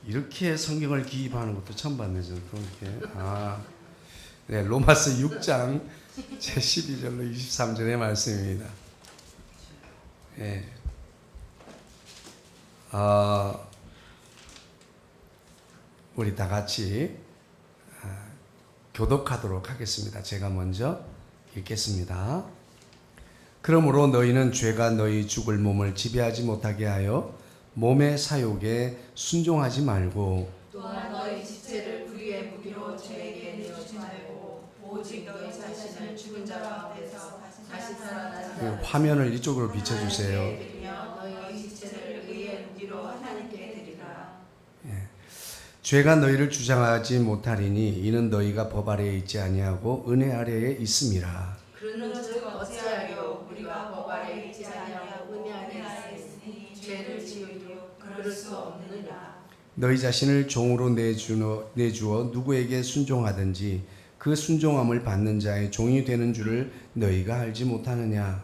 이렇게 성경을 기입하는 것도 처음 봤네, 저는. 또 이렇게. 네, 로마서 6장 제 12절로 23절의 말씀입니다. 예. 우리 다 같이 교독하도록 하겠습니다. 제가 먼저 읽겠습니다. 그러므로 너희는 죄가 너희 죽을 몸을 지배하지 못하게 하여 몸의 사욕에 순종하지 말고, 또한 너희 지체를 불의의 무기로 죄에게 내주지 말고 오직 너희 자신을 죽은 자 가운데서 다시 살아난 자 화면을 이쪽으로 비춰주세요. 너희 지체를 의의 무기로 하나님께 드리라. 죄가 너희를 주장하지 못하리니 이는 너희가 법 아래에 있지 아니하고 은혜 아래에 있음이라. 그런즉 어찌하여 우리가 법 아래에 있지 아니하고 은혜 아래에 있으니 죄를 지으려 그럴 수 없느냐. 너희 자신을 종으로 내주어 누구에게 순종하든지 그 순종함을 받는 자의 종이 되는 줄을 너희가 알지 못하느냐.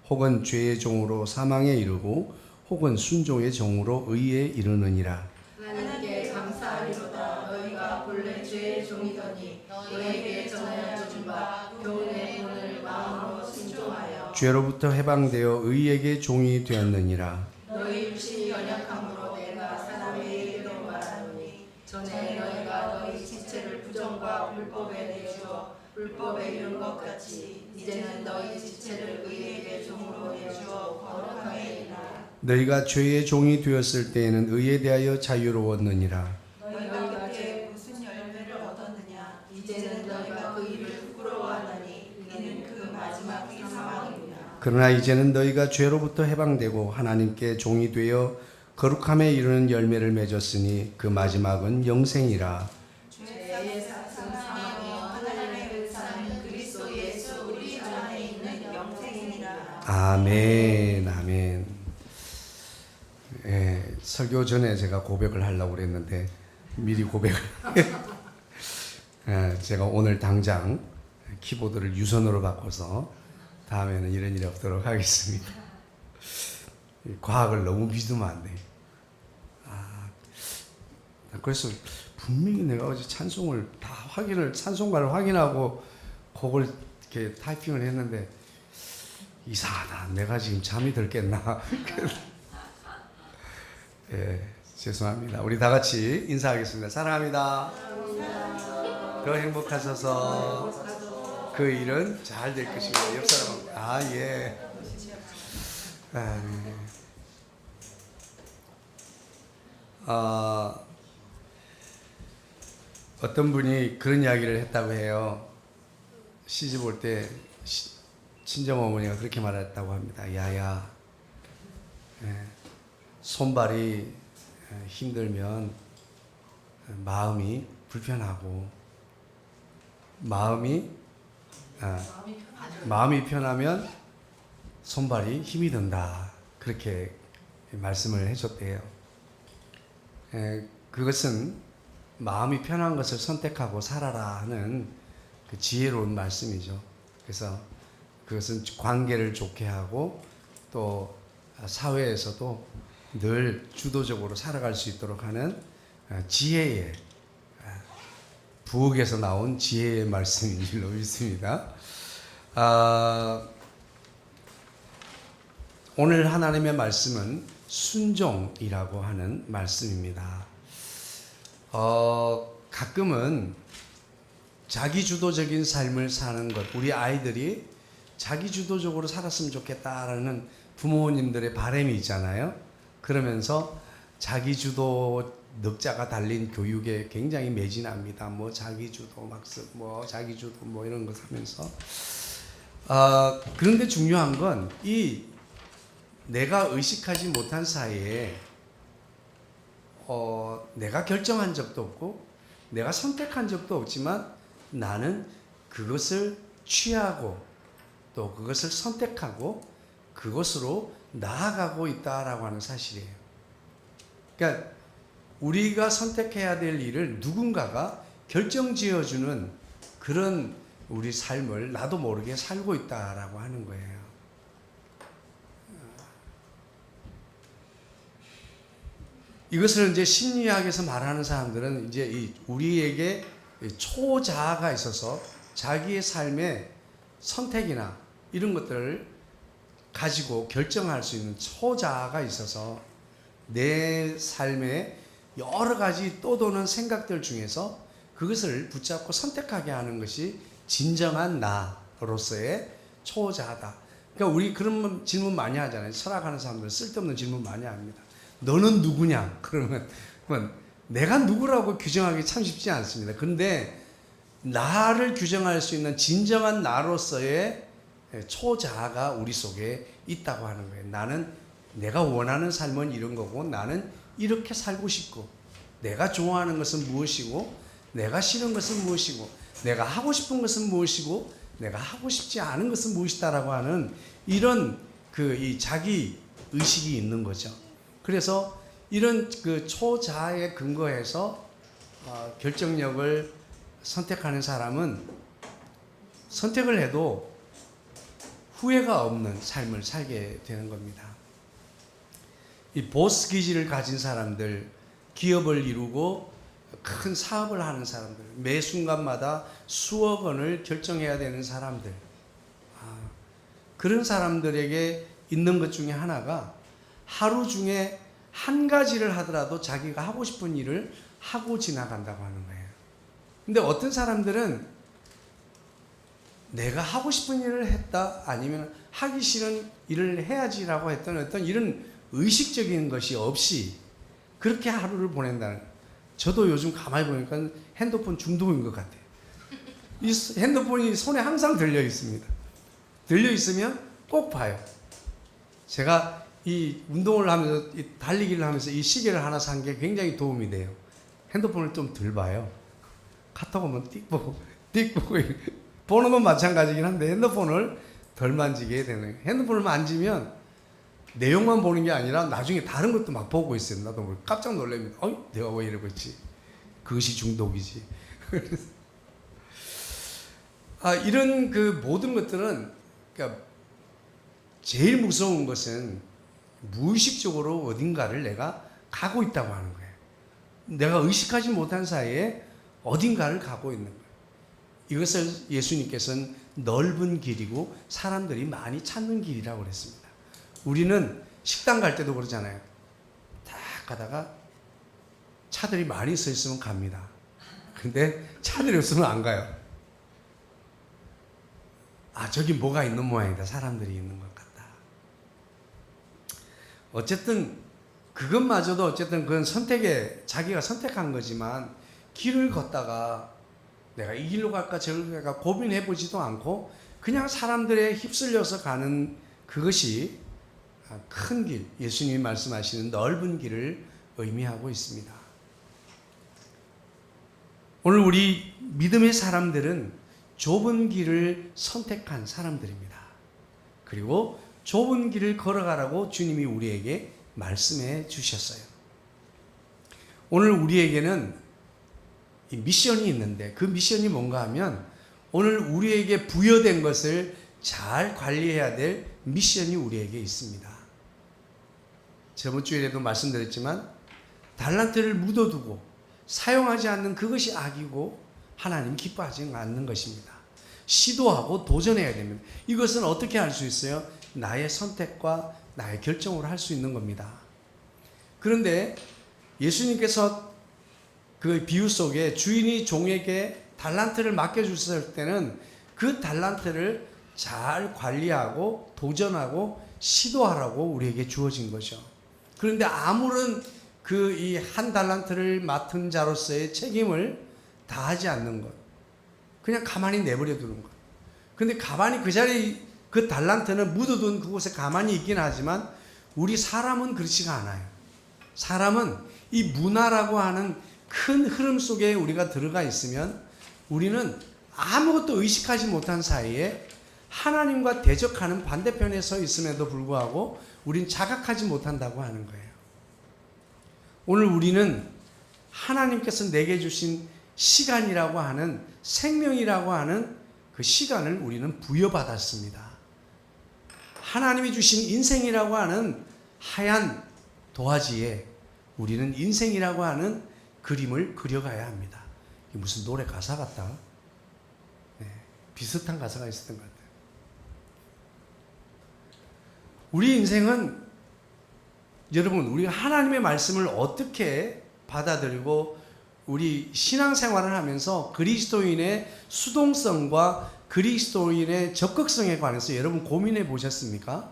혹은 죄의 종으로 사망에 이르고 혹은 순종의 종으로 의에 이르느니라. 하나님께 감사하리로다. 너희가 본래 죄의 종이더니 너희에게 전하여준 바 교훈의 본을 마음으로 순종하여 죄로부터 해방되어 의에게 종이 되었느니라. 너희 육신이 연약함으로 내가 사람의 이름으로 말하노니 전에 너희가 너희 지체를 부정과 불법에 내주어 불법에 이른 것 같이 이제는 너희 지체를 의에게 종으로 내주어 거룩함에 이르라. 너희가 죄의 종이 되었을 때에는 의에 대하여 자유로웠느니라. 너희가 그때 무슨 열매를 얻었느냐. 이제는 너희가 그 일을 부끄러워하나니 이는 그 마지막이 사망이니라. 그러나 이제는 너희가 죄로부터 해방되고 하나님께 종이 되어 거룩함에 이르는 열매를 맺었으니 그 마지막은 영생이라. 죄의 삭은 사망이요 하나님의 은사는 그리스도 예수 우리 주 안에 있는 영생이니라. 아멘, 아멘. 예, 설교 전에 제가 고백을 하려고 그랬는데 미리 고백을 제가 오늘 당장 키보드를 유선으로 바꿔서 다음에는 이런 일이 없도록 하겠습니다. 과학을 너무 믿으면 안 돼. 그래서 분명히 내가 어제 찬송을 다 찬송가를 확인하고 곡을 이렇게 타이핑을 했는데 이상하다. 내가 지금 잠이 들겠나. 예, 죄송합니다. 우리 다 같이 인사하겠습니다. 사랑합니다. 더 행복하셔서 그 일은 잘 될 것입니다. 옆 사람은 예. 네. 어떤 분이 그런 이야기를 했다고 해요. 시집 올 때 친정 어머니가 그렇게 말했다고 합니다. 야야, 손발이 힘들면 마음이 불편하고 마음이 편하면 손발이 힘이 든다. 그렇게 말씀을 해줬대요. 그것은 마음이 편한 것을 선택하고 살아라 하는 그 지혜로운 말씀이죠. 그래서 그것은 관계를 좋게 하고 또 사회에서도 늘 주도적으로 살아갈 수 있도록 하는 지혜의 부엌에서 나온 지혜의 말씀인 줄로 믿습니다. 오늘 하나님의 말씀은 순종이라고 하는 말씀입니다. 가끔은 자기주도적인 삶을 사는 것, 우리 아이들이 자기주도적으로 살았으면 좋겠다라는 부모님들의 바람이 있잖아요. 그러면서 자기주도 넉자가 달린 교육에 굉장히 매진합니다. 뭐 자기주도 학습, 뭐 자기주도 뭐 이런 거 하면서 그런데 중요한 건 이 내가 의식하지 못한 사이에 내가 결정한 적도 없고 내가 선택한 적도 없지만 나는 그것을 취하고 또 그것을 선택하고 그것으로 나아가고 있다라고 하는 사실이에요. 그러니까 우리가 선택해야 될 일을 누군가가 결정지어주는 그런 우리 삶을 나도 모르게 살고 있다라고 하는 거예요. 이것을 이제 심리학에서 말하는 사람들은 이제 우리에게 초자아가 있어서 자기의 삶의 선택이나 이런 것들을 가지고 결정할 수 있는 초자아가 있어서 내 삶에 여러 가지 떠도는 생각들 중에서 그것을 붙잡고 선택하게 하는 것이 진정한 나로서의 초자아다. 그러니까 우리 그런 질문 많이 하잖아요. 철학하는 사람들 쓸데없는 질문 많이 합니다. 너는 누구냐? 그러면 내가 누구라고 규정하기 참 쉽지 않습니다. 그런데 나를 규정할 수 있는 진정한 나로서의 초자아가 우리 속에 있다고 하는 거예요. 나는 내가 원하는 삶은 이런 거고 나는 이렇게 살고 싶고 내가 좋아하는 것은 무엇이고 내가 싫은 것은 무엇이고 내가 하고 싶은 것은 무엇이고 내가 하고 싶지 않은 것은 무엇이다라고 하는 이런 이 자기 의식이 있는 거죠. 그래서 이런 그 초자아에 근거해서 결정력을 선택하는 사람은 선택을 해도 후회가 없는 삶을 살게 되는 겁니다. 이 보스 기질을 가진 사람들, 기업을 이루고 큰 사업을 하는 사람들, 매 순간마다 수억 원을 결정해야 되는 사람들, 그런 사람들에게 있는 것 중에 하나가 하루 중에 한 가지를 하더라도 자기가 하고 싶은 일을 하고 지나간다고 하는 거예요. 근데 어떤 사람들은 내가 하고 싶은 일을 했다 아니면 하기 싫은 일을 해야지라고 했던 어떤 이런 의식적인 것이 없이 그렇게 하루를 보낸다는 거예요. 저도 요즘 가만히 보니까 핸드폰 중독인 것 같아요. 이 핸드폰이 손에 항상 들려 있습니다. 들려 있으면 꼭 봐요. 제가 이 운동을 하면서 이 달리기를 하면서 이 시계를 하나 산 게 굉장히 도움이 돼요. 핸드폰을 좀 덜 봐요. 카톡 오면 띡 보고 보는 건 마찬가지긴 한데 핸드폰을 덜 만지게 되는 거예요. 핸드폰을 만지면 내용만 보는 게 아니라 나중에 다른 것도 막 보고 있어요. 나도 깜짝 놀랍니다. 내가 왜 이러고 있지? 그것이 중독이지. 이런 그 모든 것들은 그러니까 제일 무서운 것은 무의식적으로 어딘가를 내가 가고 있다고 하는 거예요. 내가 의식하지 못한 사이에 어딘가를 가고 있는 거예요. 이것을 예수님께서는 넓은 길이고 사람들이 많이 찾는 길이라고 그랬습니다. 우리는 식당 갈 때도 그러잖아요. 딱 가다가 차들이 많이 서 있으면 갑니다. 근데 차들이 없으면 안 가요. 저기 뭐가 있는 모양이다. 사람들이 있는 것 같다. 어쨌든 그것마저도 어쨌든 그건 자기가 선택한 거지만 길을 걷다가 내가 이 길로 갈까 저 길로 갈까 고민해 보지도 않고 그냥 사람들에 휩쓸려서 가는 그것이 큰 길, 예수님이 말씀하시는 넓은 길을 의미하고 있습니다. 오늘 우리 믿음의 사람들은 좁은 길을 선택한 사람들입니다. 그리고 좁은 길을 걸어가라고 주님이 우리에게 말씀해 주셨어요. 오늘 우리에게는 이 미션이 있는데 그 미션이 뭔가 하면 오늘 우리에게 부여된 것을 잘 관리해야 될 미션이 우리에게 있습니다. 저번 주에도 말씀드렸지만 달란트를 묻어두고 사용하지 않는 그것이 악이고 하나님 기뻐하지 않는 것입니다. 시도하고 도전해야 됩니다. 이것은 어떻게 할 수 있어요? 나의 선택과 나의 결정으로 할 수 있는 겁니다. 그런데 예수님께서 그 비유 속에 주인이 종에게 달란트를 맡겨주셨을 때는 그 달란트를 잘 관리하고 도전하고 시도하라고 우리에게 주어진 거죠. 그런데 아무런 그 이 한 달란트를 맡은 자로서의 책임을 다하지 않는 것, 그냥 가만히 내버려 두는 것. 그런데 가만히 그 자리에 그 달란트는 묻어둔 그곳에 가만히 있긴 하지만 우리 사람은 그렇지가 않아요. 사람은 이 문화라고 하는 큰 흐름 속에 우리가 들어가 있으면 우리는 아무것도 의식하지 못한 사이에 하나님과 대적하는 반대편에 서 있음에도 불구하고 우린 자각하지 못한다고 하는 거예요. 오늘 우리는 하나님께서 내게 주신 시간이라고 하는 생명이라고 하는 그 시간을 우리는 부여받았습니다. 하나님이 주신 인생이라고 하는 하얀 도화지에 우리는 인생이라고 하는 그림을 그려가야 합니다. 이게 무슨 노래 가사 같다. 네, 비슷한 가사가 있었던 것 같아요. 우리 인생은 여러분, 우리가 하나님의 말씀을 어떻게 받아들이고 우리 신앙생활을 하면서 그리스도인의 수동성과 그리스도인의 적극성에 관해서 여러분 고민해 보셨습니까?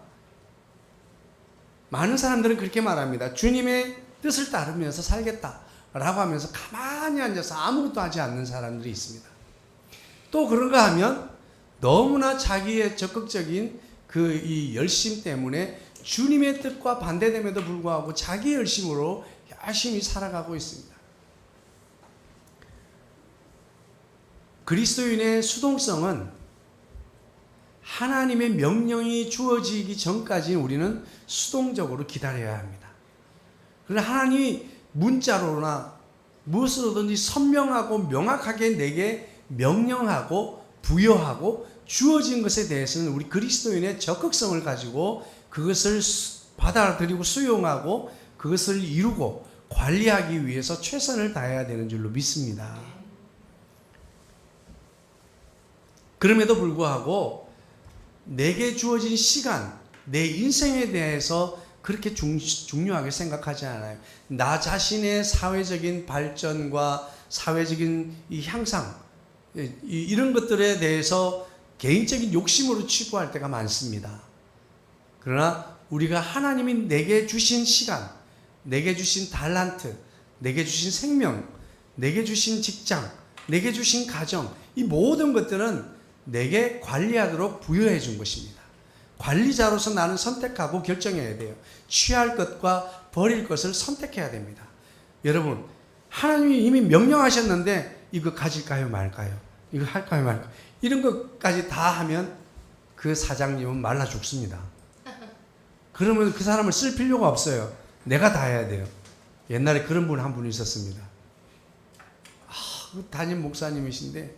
많은 사람들은 그렇게 말합니다. 주님의 뜻을 따르면서 살겠다라고 하면서 가만히 앉아서 아무것도 하지 않는 사람들이 있습니다. 또 그런가 하면 너무나 자기의 적극적인 이 열심 때문에 주님의 뜻과 반대됨에도 불구하고 자기 열심으로 열심히 살아가고 있습니다. 그리스도인의 수동성은 하나님의 명령이 주어지기 전까지 우리는 수동적으로 기다려야 합니다. 그러나 하나님이 문자로나 무엇으로든지 선명하고 명확하게 내게 명령하고 부여하고 주어진 것에 대해서는 우리 그리스도인의 적극성을 가지고 그것을 받아들이고 수용하고 그것을 이루고 관리하기 위해서 최선을 다해야 되는 줄로 믿습니다. 그럼에도 불구하고 내게 주어진 시간, 내 인생에 대해서 그렇게 중요하게 생각하지 않아요. 나 자신의 사회적인 발전과 사회적인 이 향상, 이런 것들에 대해서 개인적인 욕심으로 취부할 때가 많습니다. 그러나 우리가 하나님이 내게 주신 시간, 내게 주신 달란트, 내게 주신 생명, 내게 주신 직장, 내게 주신 가정, 이 모든 것들은 내게 관리하도록 부여해 준 것입니다. 관리자로서 나는 선택하고 결정해야 돼요. 취할 것과 버릴 것을 선택해야 됩니다. 여러분, 하나님이 이미 명령하셨는데 이거 가질까요 말까요? 이거 할까요 말까요? 이런 것까지 다 하면 그 사장님은 말라 죽습니다. 그러면 그 사람을 쓸 필요가 없어요. 내가 다 해야 돼요. 옛날에 그런 분 한 분 있었습니다. 담임 목사님이신데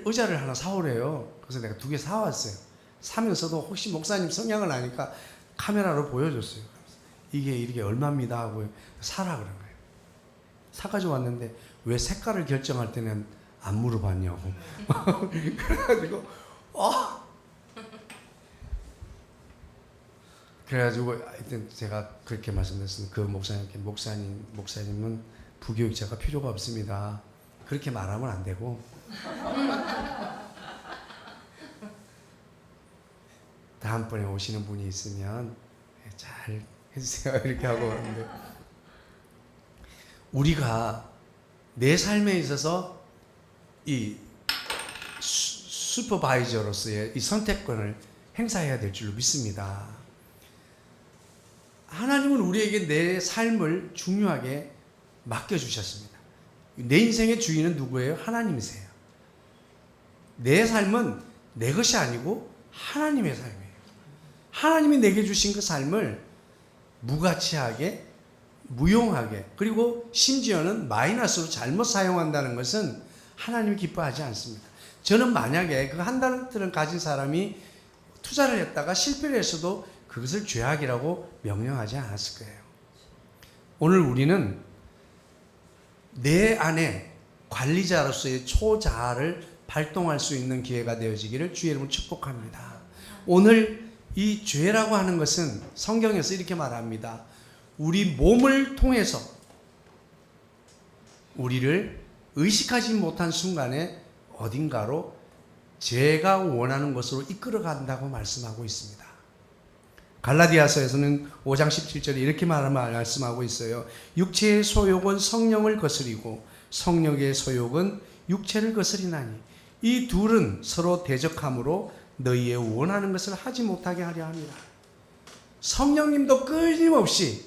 의자를 하나 사오래요. 그래서 내가 2개 사왔어요. 사면서도 혹시 목사님 성향을 아니까 카메라로 보여줬어요. 이게 얼마입니다 하고 사라 그런 거예요. 사가지고 왔는데 왜 색깔을 결정할 때는 안 물어봤냐고. 그래가지고 하여튼 제가 그렇게 말씀드렸습니다. 그 목사님께 목사님은 부교육자가 필요가 없습니다. 그렇게 말하면 안 되고 다음번에 오시는 분이 있으면 잘 해주세요 이렇게 하고 왔는데, 우리가 내 삶에 있어서 이 슈퍼바이저로서의 이 선택권을 행사해야 될 줄로 믿습니다. 하나님은 우리에게 내 삶을 중요하게 맡겨주셨습니다. 내 인생의 주인은 누구예요? 하나님이세요. 내 삶은 내 것이 아니고 하나님의 삶이에요. 하나님이 내게 주신 그 삶을 무가치하게, 무용하게, 그리고 심지어는 마이너스로 잘못 사용한다는 것은 하나님이 기뻐하지 않습니다. 저는 만약에 그 한 달러를 가진 사람이 투자를 했다가 실패를 했어도 그것을 죄악이라고 명령하지 않았을 거예요. 오늘 우리는 내 안에 관리자로서의 초자아를 발동할 수 있는 기회가 되어지기를 주의 이름으로 축복합니다. 오늘 이 죄라고 하는 것은 성경에서 이렇게 말합니다. 우리 몸을 통해서 우리를 의식하지 못한 순간에 어딘가로 죄가 원하는 것으로 이끌어간다고 말씀하고 있습니다. 갈라디아서에서는 5장 17절에 이렇게 말씀하고 있어요. 육체의 소욕은 성령을 거스리고 성령의 소욕은 육체를 거스리나니 이 둘은 서로 대적함으로 너희의 원하는 것을 하지 못하게 하려 합니다. 성령님도 끊임없이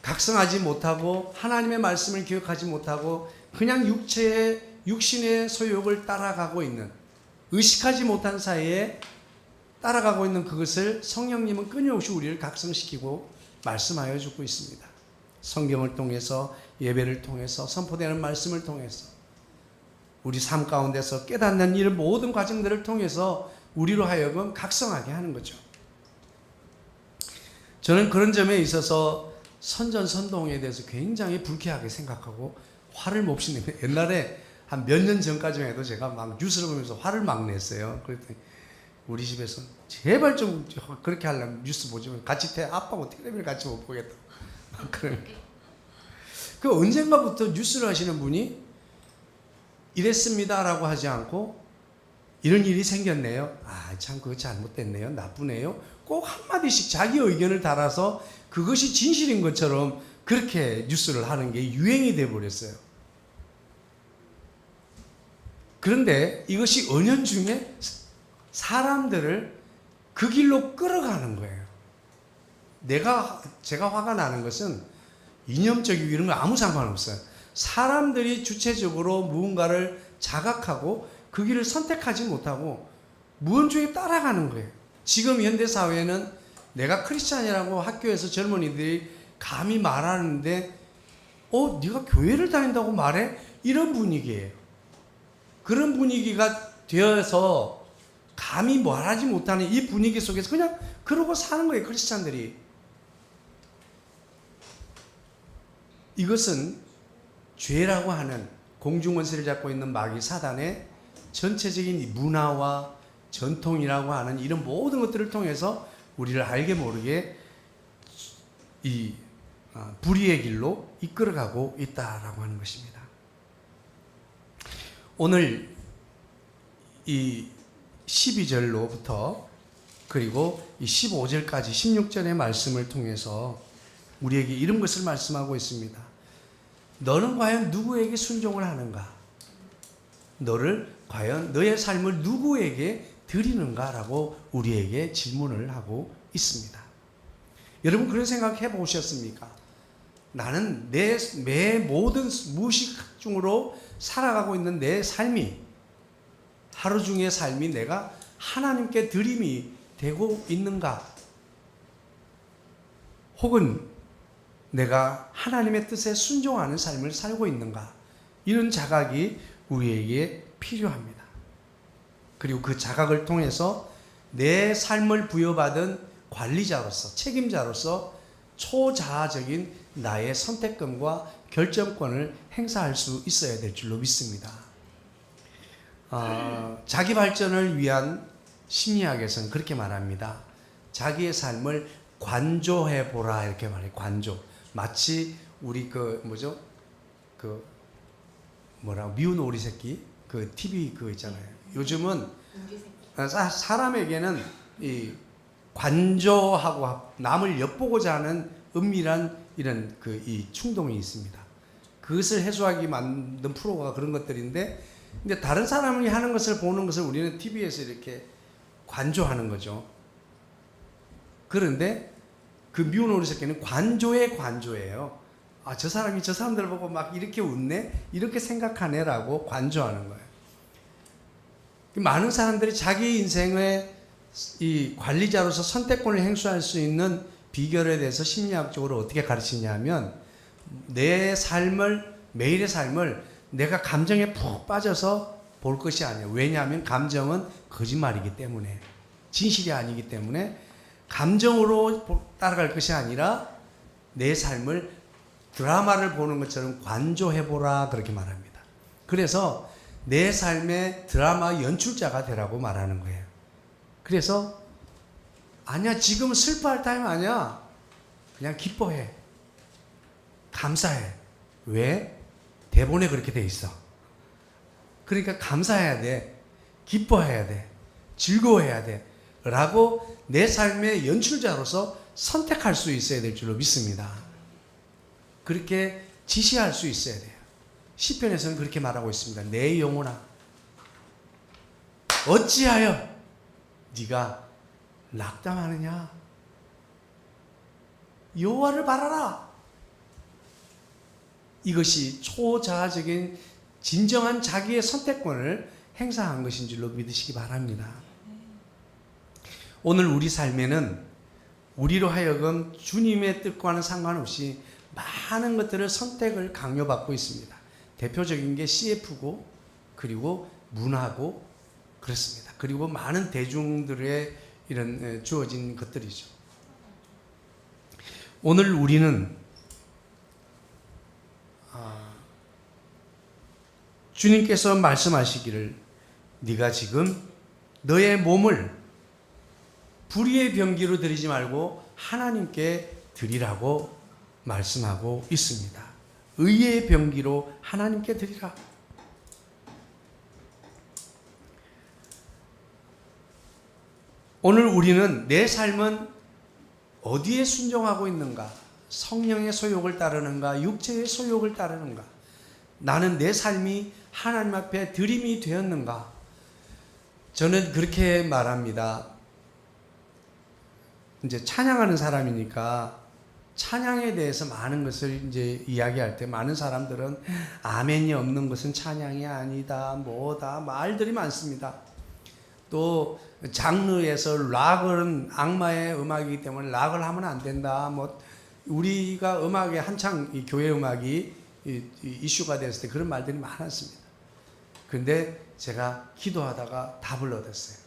각성하지 못하고 하나님의 말씀을 기억하지 못하고 그냥 육신의 소욕을 따라가고 있는, 의식하지 못한 사이에 따라가고 있는 그것을 성령님은 끊임없이 우리를 각성시키고 말씀하여 주고 있습니다. 성경을 통해서, 예배를 통해서, 선포되는 말씀을 통해서, 우리 삶 가운데서 깨닫는 이런 모든 과정들을 통해서 우리로 하여금 각성하게 하는 거죠. 저는 그런 점에 있어서 선전선동에 대해서 굉장히 불쾌하게 생각하고 화를 몹시 내요. 옛날에 한 몇 년 전까지만 해도 제가 막 뉴스를 보면서 화를 막 냈어요. 그랬더니 우리 집에서 제발 좀 그렇게 하려면 뉴스 보지 마. 같이 아빠하고 텔레비를 같이 못 보겠다. 그 언젠가부터 뉴스를 하시는 분이 이랬습니다라고 하지 않고 이런 일이 생겼네요. 아, 참 그거 잘못됐네요. 나쁘네요. 꼭 한마디씩 자기 의견을 달아서 그것이 진실인 것처럼 그렇게 뉴스를 하는 게 유행이 돼버렸어요. 그런데 이것이 은연중에 사람들을 그 길로 끌어가는 거예요. 제가 화가 나는 것은 이념적이고 이런 거 아무 상관없어요. 사람들이 주체적으로 무언가를 자각하고 그 길을 선택하지 못하고 무언중에 따라가는 거예요. 지금 현대사회는 내가 크리스찬이라고 학교에서 젊은이들이 감히 말하는데 네가 교회를 다닌다고 말해? 이런 분위기예요. 그런 분위기가 되어서 감히 말하지 못하는 이 분위기 속에서 그냥 그러고 사는 거예요. 크리스찬들이. 이것은 죄라고 하는 공중원세를 잡고 있는 마귀 사단의 전체적인 문화와 전통이라고 하는 이런 모든 것들을 통해서 우리를 알게 모르게 이 불의의 길로 이끌어가고 있다라고 하는 것입니다. 오늘 이 12절로부터 그리고 이 15절까지 16절의 말씀을 통해서 우리에게 이런 것을 말씀하고 있습니다. 너는 과연 누구에게 순종을 하는가? 너를 과연 너의 삶을 누구에게 드리는가라고 우리에게 질문을 하고 있습니다. 여러분 그런 생각 해보셨습니까? 나는 내 모든 무의식 중으로 살아가고 있는 내 삶이 하루 중의 삶이 내가 하나님께 드림이 되고 있는가? 혹은 내가 하나님의 뜻에 순종하는 삶을 살고 있는가? 이런 자각이 우리에게 필요합니다. 그리고 그 자각을 통해서 내 삶을 부여받은 관리자로서, 책임자로서 초자아적인 나의 선택권과 결정권을 행사할 수 있어야 될 줄로 믿습니다. 자기 발전을 위한 심리학에서는 그렇게 말합니다. 자기의 삶을 관조해 보라 이렇게 말해요. 관조. 마치 우리 미운 오리 새끼 TV 있잖아요. 요즘은 사람에게는 이 관조하고 남을 엿보고자 하는 은밀한 이런 이 충동이 있습니다. 그것을 해소하기 만든 프로가 그런 것들인데, 근데 다른 사람이 하는 것을 보는 것을 우리는 TV에서 이렇게 관조하는 거죠. 그런데 그 미운 오리 새끼는 관조의 관조예요. 저 사람이 저 사람들 보고 막 이렇게 웃네? 이렇게 생각하네라고 관조하는 거예요. 많은 사람들이 자기 인생의 이 관리자로서 선택권을 행사할 수 있는 비결에 대해서 심리학적으로 어떻게 가르치냐면, 내 삶을, 매일의 삶을 내가 감정에 푹 빠져서 볼 것이 아니에요. 왜냐하면 감정은 거짓말이기 때문에, 진실이 아니기 때문에 감정으로 따라갈 것이 아니라 내 삶을 드라마를 보는 것처럼 관조해보라 그렇게 말합니다. 그래서 내 삶의 드라마 연출자가 되라고 말하는 거예요. 그래서 아니야, 지금 슬퍼할 타임 아니야. 그냥 기뻐해. 감사해. 왜? 대본에 그렇게 돼 있어. 그러니까 감사해야 돼. 기뻐해야 돼. 즐거워해야 돼. 라고 내 삶의 연출자로서 선택할 수 있어야 될 줄로 믿습니다. 그렇게 지시할 수 있어야 돼요. 시편에서는 그렇게 말하고 있습니다. 내 영혼아, 어찌하여 네가 낙담하느냐? 여호와를 바라라. 이것이 초자아적인 진정한 자기의 선택권을 행사한 것인 줄로 믿으시기 바랍니다. 오늘 우리 삶에는 우리로 하여금 주님의 뜻과는 상관없이 많은 것들을 선택을 강요받고 있습니다. 대표적인 게 CF고, 그리고 문화고 그렇습니다. 그리고 많은 대중들의 이런 주어진 것들이죠. 오늘 우리는 주님께서 말씀하시기를 네가 지금 너의 몸을 불의의 병기로 드리지 말고 하나님께 드리라고 말씀하고 있습니다. 의의 병기로 하나님께 드리라. 오늘 우리는 내 삶은 어디에 순종하고 있는가? 성령의 소욕을 따르는가? 육체의 소욕을 따르는가? 나는 내 삶이 하나님 앞에 드림이 되었는가? 저는 그렇게 말합니다. 이제 찬양하는 사람이니까 찬양에 대해서 많은 것을 이제 이야기할 때 많은 사람들은 아멘이 없는 것은 찬양이 아니다, 뭐다, 말들이 많습니다. 또 장르에서 락은 악마의 음악이기 때문에 락을 하면 안 된다. 뭐 우리가 음악에 한창 이 교회 음악이 이슈가 됐을 때 그런 말들이 많았습니다. 그런데 제가 기도하다가 답을 얻었어요.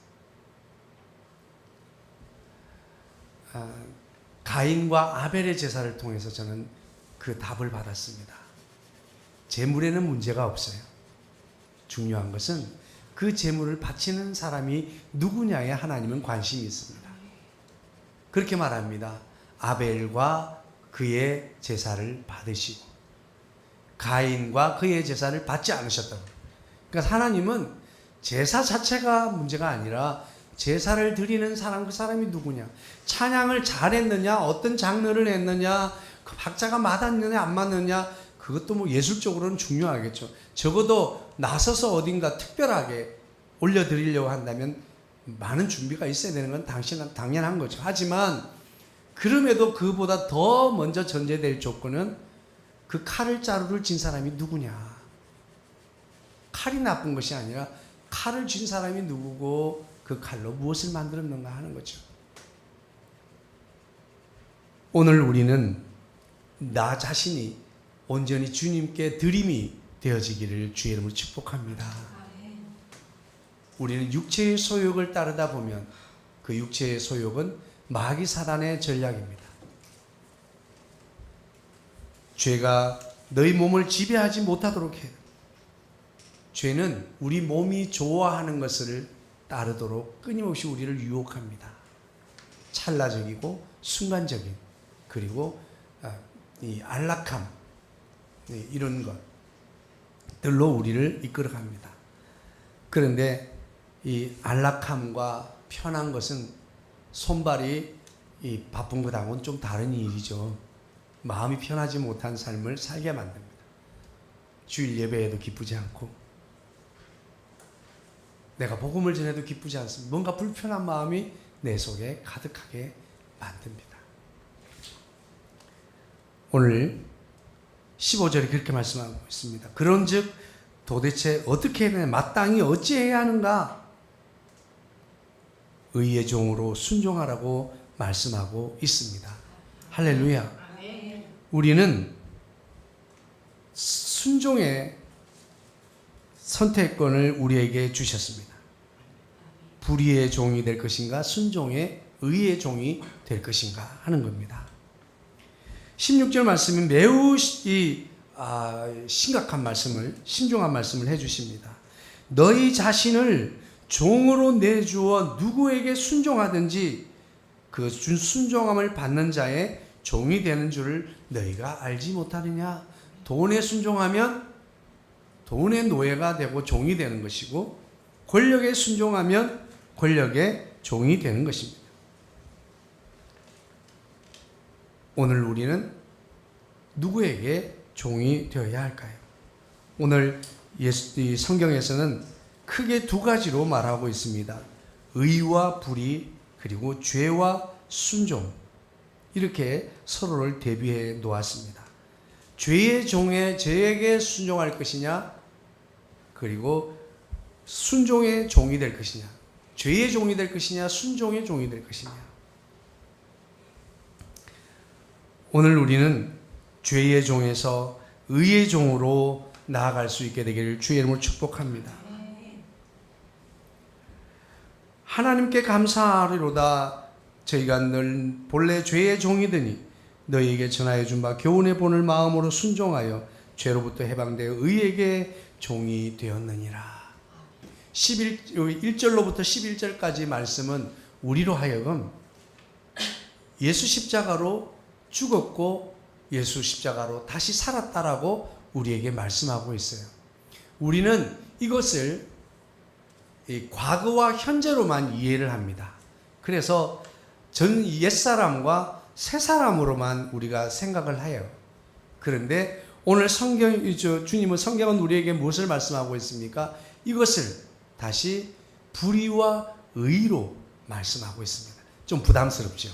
가인과 아벨의 제사를 통해서 저는 그 답을 받았습니다. 제물에는 문제가 없어요. 중요한 것은 그 제물을 바치는 사람이 누구냐에 하나님은 관심이 있습니다. 그렇게 말합니다. 아벨과 그의 제사를 받으시고 가인과 그의 제사를 받지 않으셨다고. 그러니까 하나님은 제사 자체가 문제가 아니라 제사를 드리는 사람, 그 사람이 누구냐, 찬양을 잘했느냐, 어떤 장르를 했느냐, 그 박자가 맞았느냐 안 맞느냐, 그것도 뭐 예술적으로는 중요하겠죠. 적어도 나서서 어딘가 특별하게 올려드리려고 한다면 많은 준비가 있어야 되는 건 당연한 거죠. 하지만 그럼에도 그보다 더 먼저 전제될 조건은 그 칼을 자루를 진 사람이 누구냐. 칼이 나쁜 것이 아니라 칼을 쥔 사람이 누구고 그 칼로 무엇을 만들었는가 하는 거죠. 오늘 우리는 나 자신이 온전히 주님께 드림이 되어지기를 주의 이름으로 축복합니다. 우리는 육체의 소욕을 따르다 보면 그 육체의 소욕은 마귀 사단의 전략입니다. 죄가 너희 몸을 지배하지 못하도록 해요. 죄는 우리 몸이 좋아하는 것을 따르도록 끊임없이 우리를 유혹합니다. 찰나적이고 순간적인, 그리고 이 안락함, 이런 것들로 우리를 이끌어갑니다. 그런데 이 안락함과 편한 것은 손발이 이 바쁜 것하고는 좀 다른 일이죠. 마음이 편하지 못한 삶을 살게 만듭니다. 주일 예배에도 기쁘지 않고, 내가 복음을 전해도 기쁘지 않습니다. 뭔가 불편한 마음이 내 속에 가득하게 만듭니다. 오늘 15절에 그렇게 말씀하고 있습니다. 그런즉 도대체 어떻게 해야 되나, 마땅히 어찌해야 하는가? 의의 종으로 순종하라고 말씀하고 있습니다. 할렐루야. 우리는 순종의 선택권을 우리에게 주셨습니다. 불의의 종이 될 것인가, 순종의 의의 종이 될 것인가 하는 겁니다. 16절 말씀이 매우 심각한 말씀을, 신중한 말씀을 해주십니다. 너희 자신을 종으로 내주어 누구에게 순종하든지 그 순종함을 받는 자의 종이 되는 줄을 너희가 알지 못하느냐. 돈에 순종하면 돈의 노예가 되고 종이 되는 것이고, 권력에 순종하면 권력의 종이 되는 것입니다. 오늘 우리는 누구에게 종이 되어야 할까요? 오늘 이 성경에서는 크게 두 가지로 말하고 있습니다. 의와 불의, 그리고 죄와 순종, 이렇게 서로를 대비해 놓았습니다. 죄의 종에 죄에게 순종할 것이냐, 그리고 순종의 종이 될 것이냐, 죄의 종이 될 것이냐, 순종의 종이 될 것이냐. 오늘 우리는 죄의 종에서 의의 종으로 나아갈 수 있게 되기를 주의 이름으로 축복합니다. 하나님께 감사하리로다. 저희가 늘 본래 죄의 종이더니 너희에게 전하여 준 바 교훈의 본을 마음으로 순종하여 죄로부터 해방되어 의에게 종이 되었느니라. 1절로부터 11절까지 말씀은 우리로 하여금 예수 십자가로 죽었고 예수 십자가로 다시 살았다라고 우리에게 말씀하고 있어요. 우리는 이것을 과거와 현재로만 이해를 합니다. 그래서 전 옛사람과 새사람으로만 우리가 생각을 해요. 그런데 오늘 주님은 성경은 우리에게 무엇을 말씀하고 있습니까? 이것을 다시 불의와 의로 말씀하고 있습니다. 좀 부담스럽죠.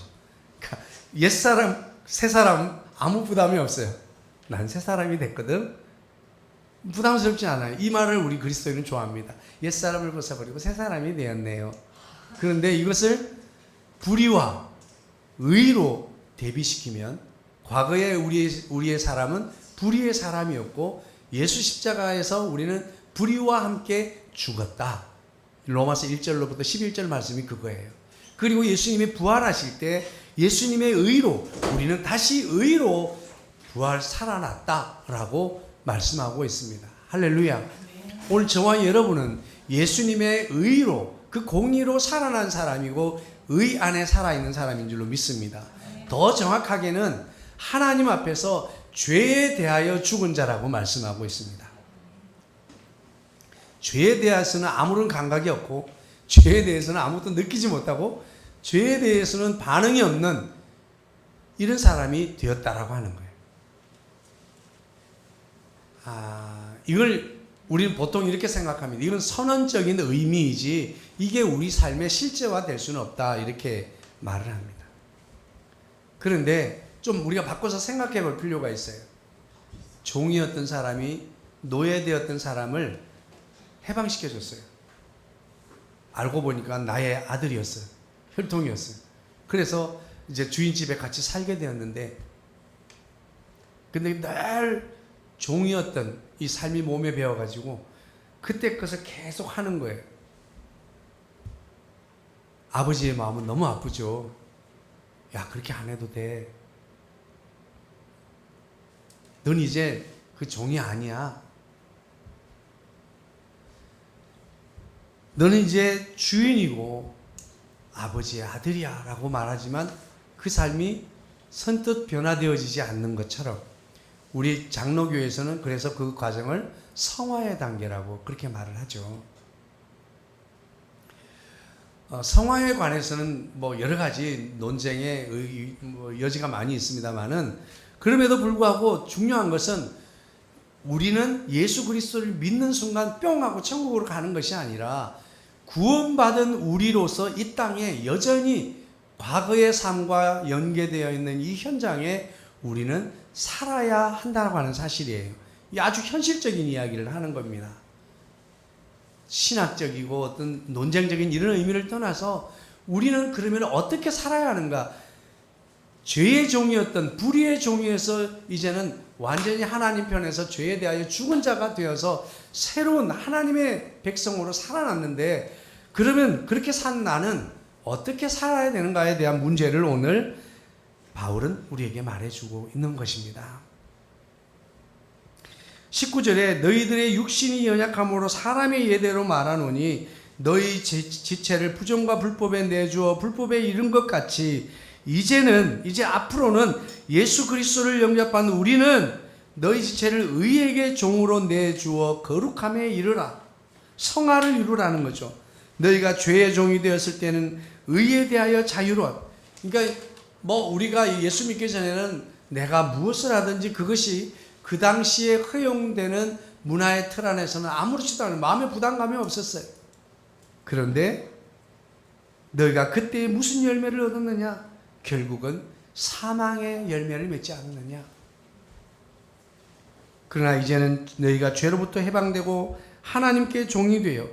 그러니까 옛사람, 새사람 아무 부담이 없어요. 난 새사람이 됐거든. 부담스럽지 않아요. 이 말을 우리 그리스도인은 좋아합니다. 옛사람을 벗어버리고 새사람이 되었네요. 그런데 이것을 불의와 의로 대비시키면 과거에 우리의 사람은 불의의 사람이었고 예수 십자가에서 우리는 불의와 함께 죽었다. 로마서 1절로부터 11절 말씀이 그거예요. 그리고 예수님이 부활하실 때 예수님의 의로 우리는 다시 의로 살아났다라고 말씀하고 있습니다. 할렐루야. 오늘 저와 여러분은 예수님의 의로 그 공의로 살아난 사람이고 의 안에 살아있는 사람인 줄로 믿습니다. 더 정확하게는 하나님 앞에서 죄에 대하여 죽은 자라고 말씀하고 있습니다. 죄에 대해서는 아무런 감각이 없고 죄에 대해서는 아무것도 느끼지 못하고 죄에 대해서는 반응이 없는 이런 사람이 되었다라고 하는 거예요. 이걸 우리는 보통 이렇게 생각합니다. 이건 선언적인 의미이지 이게 우리 삶의 실제화 될 수는 없다 이렇게 말을 합니다. 그런데 좀 우리가 바꿔서 생각해 볼 필요가 있어요. 종이었던 사람이 노예되었던 사람을 해방시켜 줬어요. 알고 보니까 나의 아들이었어요. 혈통이었어요. 그래서 이제 주인 집에 같이 살게 되었는데 근데 늘 종이었던 이 삶이 몸에 배어가지고 그때 것을 계속 하는 거예요. 아버지의 마음은 너무 아프죠. 야, 그렇게 안 해도 돼. 넌 이제 그 종이 아니야. 너는 이제 주인이고 아버지의 아들이야 라고 말하지만 그 삶이 선뜻 변화되어지지 않는 것처럼 우리 장로교에서는 그래서 그 과정을 성화의 단계라고 그렇게 말을 하죠. 성화에 관해서는 뭐 여러 가지 논쟁의 여지가 많이 있습니다만은 그럼에도 불구하고 중요한 것은 우리는 예수 그리스도를 믿는 순간 뿅 하고 천국으로 가는 것이 아니라 구원받은 우리로서 이 땅에 여전히 과거의 삶과 연계되어 있는 이 현장에 우리는 살아야 한다고 하는 사실이에요. 이 아주 현실적인 이야기를 하는 겁니다. 신학적이고 어떤 논쟁적인 이런 의미를 떠나서 우리는 그러면 어떻게 살아야 하는가? 죄의 종이었던 불의의 종이에서 이제는 완전히 하나님 편에서 죄에 대하여 죽은 자가 되어서 새로운 하나님의 백성으로 살아났는데 그러면 그렇게 산 나는 어떻게 살아야 되는가에 대한 문제를 오늘 바울은 우리에게 말해주고 있는 것입니다. 19절에 너희들의 육신이 연약함으로 사람의 예대로 말하노니 너희 지체를 부정과 불법에 내주어 불법에 이른 것 같이 이제 앞으로는 예수 그리스도를 영접한 우리는 너희 지체를 의에게 종으로 내주어 거룩함에 이르라. 성화를 이루라는 거죠. 너희가 죄의 종이 되었을 때는 의에 대하여 자유로워. 그러니까 우리가 예수 믿기 전에는 내가 무엇을 하든지 그것이 그 당시에 허용되는 문화의 틀 안에서는 아무렇지도 않아요. 마음에 부담감이 없었어요. 그런데 너희가 그때 무슨 열매를 얻었느냐? 결국은 사망의 열매를 맺지 않았느냐? 그러나 이제는 너희가 죄로부터 해방되고 하나님께 종이 되어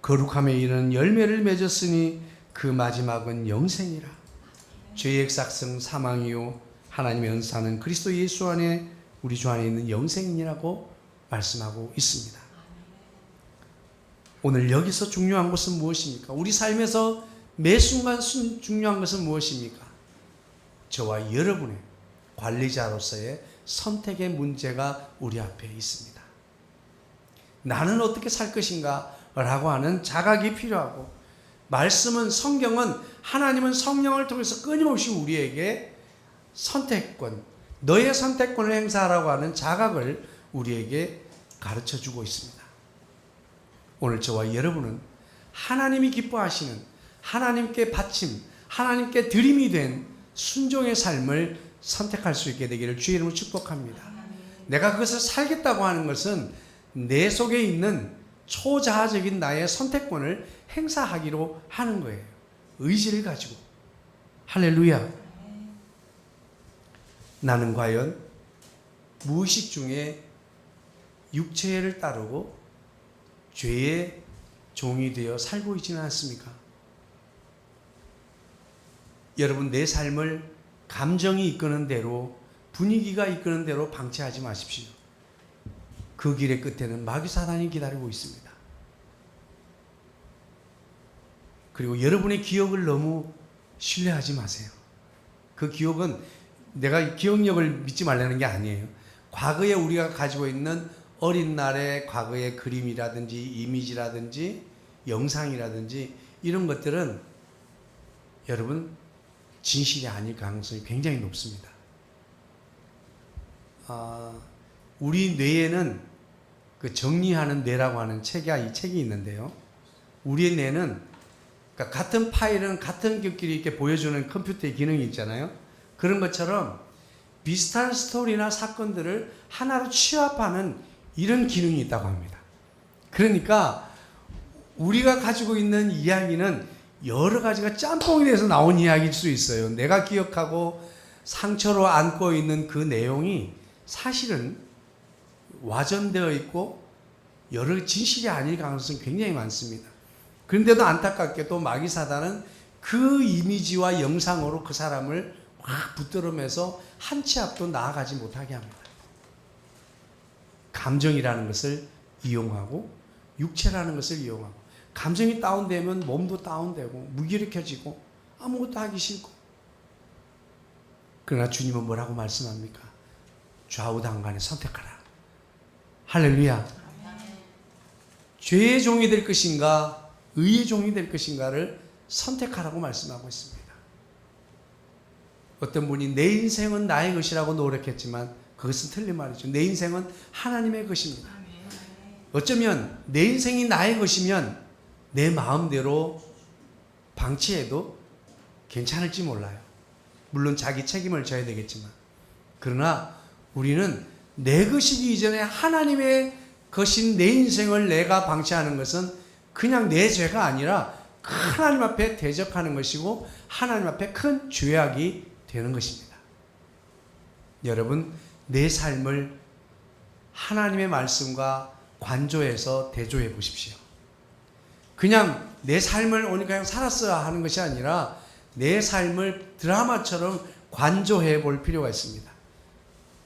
거룩함에 이르는 열매를 맺었으니 그 마지막은 영생이라. 죄의 삭성 사망이요 하나님의 은사는 그리스도 예수 안에 우리 주 안에 있는 영생이라고 말씀하고 있습니다. 오늘 여기서 중요한 것은 무엇입니까? 우리 삶에서 매 순간 중요한 것은 무엇입니까? 저와 여러분의 관리자로서의 선택의 문제가 우리 앞에 있습니다. 나는 어떻게 살 것인가 라고 하는 자각이 필요하고, 말씀은, 성경은, 하나님은 성령을 통해서 끊임없이 우리에게 선택권, 너의 선택권을 행사하라고 하는 자각을 우리에게 가르쳐 주고 있습니다. 오늘 저와 여러분은 하나님이 기뻐하시는, 하나님께 바침, 하나님께 드림이 된 순종의 삶을 선택할 수 있게 되기를 주의 이름으로 축복합니다. 내가 그것을 살겠다고 하는 것은 내 속에 있는 초자아적인 나의 선택권을 행사하기로 하는 거예요. 의지를 가지고. 할렐루야. 나는 과연 무의식 중에 육체를 따르고 죄의 종이 되어 살고 있지는 않습니까? 여러분, 내 삶을 감정이 이끄는 대로, 분위기가 이끄는 대로 방치하지 마십시오. 그 길의 끝에는 마귀 사단이 기다리고 있습니다. 그리고 여러분의 기억을 너무 신뢰하지 마세요. 그 기억은 내가 기억력을 믿지 말라는 게 아니에요. 과거에 우리가 가지고 있는 어린 날의 과거의 그림이라든지 이미지라든지 영상이라든지 이런 것들은 여러분 진실이 아닐 가능성이 굉장히 높습니다. 우리 뇌에는 그 정리하는 뇌라고 하는 책이 있는데요. 우리의 뇌는 그러니까 같은 파일은 같은 것끼리 이렇게 보여주는 컴퓨터의 기능이 있잖아요. 그런 것처럼 비슷한 스토리나 사건들을 하나로 취합하는 이런 기능이 있다고 합니다. 그러니까 우리가 가지고 있는 이야기는 여러 가지가 짬뽕이 돼서 나온 이야기일 수 있어요. 내가 기억하고 상처로 안고 있는 그 내용이 사실은 와전되어 있고 여러 진실이 아닐 가능성이 굉장히 많습니다. 그런데도 안타깝게도 마귀 사단은 그 이미지와 영상으로 그 사람을 확 붙들으면서 한 치 앞도 나아가지 못하게 합니다. 감정이라는 것을 이용하고 육체라는 것을 이용하고, 감정이 다운되면 몸도 다운되고 무기력해지고 아무것도 하기 싫고. 그러나 주님은 뭐라고 말씀합니까? 좌우당간에 선택하라. 할렐루야. 죄의 종이 될 것인가 의의 종이 될 것인가를 선택하라고 말씀하고 있습니다. 어떤 분이 내 인생은 나의 것이라고 노력했지만 그것은 틀린 말이죠. 내 인생은 하나님의 것입니다. 어쩌면 내 인생이 나의 것이면 내 마음대로 방치해도 괜찮을지 몰라요. 물론 자기 책임을 져야 되겠지만, 그러나 우리는 내 것이기 이전에 하나님의 것인 내 인생을 내가 방치하는 것은 그냥 내 죄가 아니라 하나님 앞에 대적하는 것이고 하나님 앞에 큰 죄악이 되는 것입니다. 여러분, 내 삶을 하나님의 말씀과 관조해서 대조해 보십시오. 그냥 내 삶을 오늘 그냥 살았어야 하는 것이 아니라 내 삶을 드라마처럼 관조해 볼 필요가 있습니다.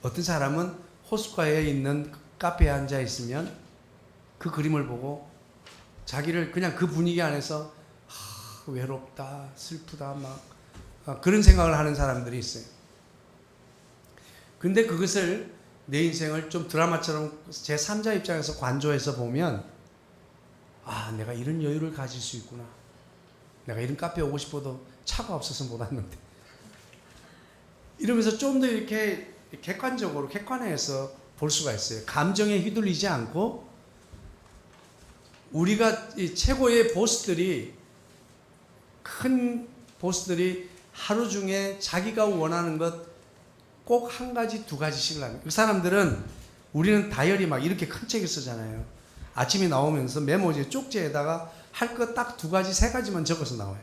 어떤 사람은 호숫가에 있는 카페에 앉아 있으면 그 그림을 보고 자기를 그냥 그 분위기 안에서 외롭다, 슬프다, 그런 생각을 하는 사람들이 있어요. 근데 그것을 내 인생을 좀 드라마처럼 제3자 입장에서 관조해서 보면, 내가 이런 여유를 가질 수 있구나. 내가 이런 카페에 오고 싶어도 차가 없어서 못 왔는데. 이러면서 좀 더 이렇게 객관해서 볼 수가 있어요. 감정에 휘둘리지 않고, 우리가 이 최고의 보스들이, 큰 보스들이 하루 중에 자기가 원하는 것 꼭 한 가지, 두 가지씩을 합니다. 그 사람들은, 우리는 다이어리 막 이렇게 큰 책을 쓰잖아요. 아침에 나오면서 메모지 쪽지에다가 할 것 딱 두 가지, 세 가지만 적어서 나와요.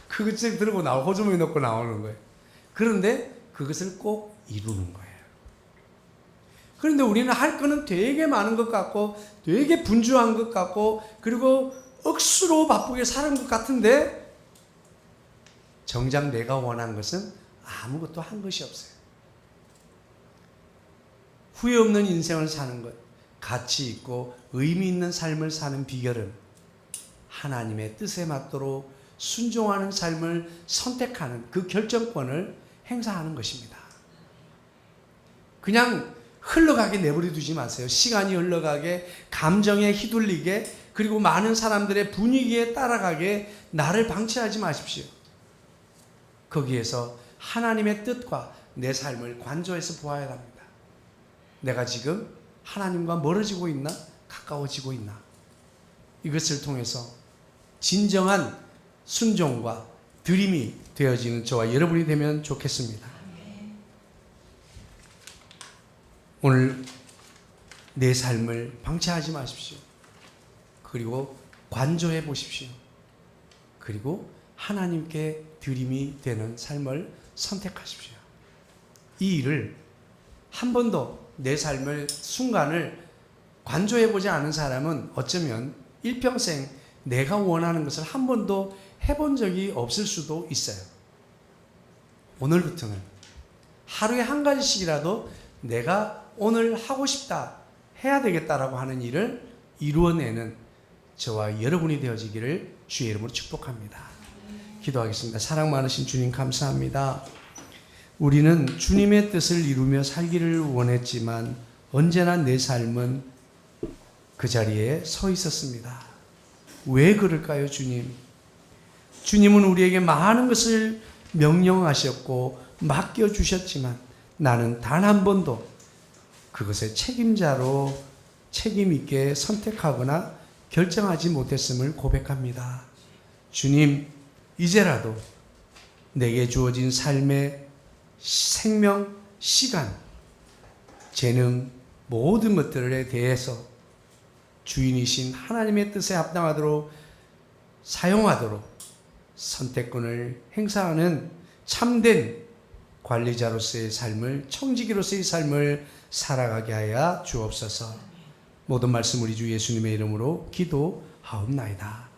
그거 책 들고 호주머니 넣고 나오는 거예요. 그런데 그것을 꼭 이루는 거예요. 그런데 우리는 할 거는 되게 많은 것 같고, 되게 분주한 것 같고, 그리고 억수로 바쁘게 사는 것 같은데, 정작 내가 원한 것은 아무것도 한 것이 없어요. 후회 없는 인생을 사는 것, 가치 있고 의미 있는 삶을 사는 비결은 하나님의 뜻에 맞도록 순종하는 삶을 선택하는 그 결정권을 행사하는 것입니다. 그냥 흘러가게 내버려 두지 마세요. 시간이 흘러가게, 감정에 휘둘리게, 그리고 많은 사람들의 분위기에 따라가게 나를 방치하지 마십시오. 거기에서 하나님의 뜻과 내 삶을 관조해서 보아야 합니다. 내가 지금 하나님과 멀어지고 있나? 가까워지고 있나? 이것을 통해서 진정한 순종과 드림이 되어지는 저와 여러분이 되면 좋겠습니다. 오늘 내 삶을 방치하지 마십시오. 그리고 관조해 보십시오. 그리고 하나님께 드림이 되는 삶을 선택하십시오. 이 일을 한 번도 내 삶을 순간을 관조해 보지 않은 사람은 어쩌면 일평생 내가 원하는 것을 한 번도 해본 적이 없을 수도 있어요. 오늘부터는 하루에 한 가지씩이라도 내가 오늘 하고 싶다, 해야 되겠다라고 하는 일을 이루어내는 저와 여러분이 되어지기를 주의 이름으로 축복합니다. 기도하겠습니다. 사랑 많으신 주님 감사합니다. 우리는 주님의 뜻을 이루며 살기를 원했지만 언제나 내 삶은 그 자리에 서 있었습니다. 왜 그럴까요, 주님? 주님은 우리에게 많은 것을 명령하셨고 맡겨주셨지만 나는 단 한 번도 그것의 책임자로 책임 있게 선택하거나 결정하지 못했음을 고백합니다. 주님, 이제라도 내게 주어진 삶의 생명, 시간, 재능, 모든 것들에 대해서 주인이신 하나님의 뜻에 합당하도록 사용하도록 선택권을 행사하는 참된 관리자로서의 삶을, 청지기로서의 삶을 살아가게 하여 주옵소서. 모든 말씀 우리 주 예수님의 이름으로 기도하옵나이다.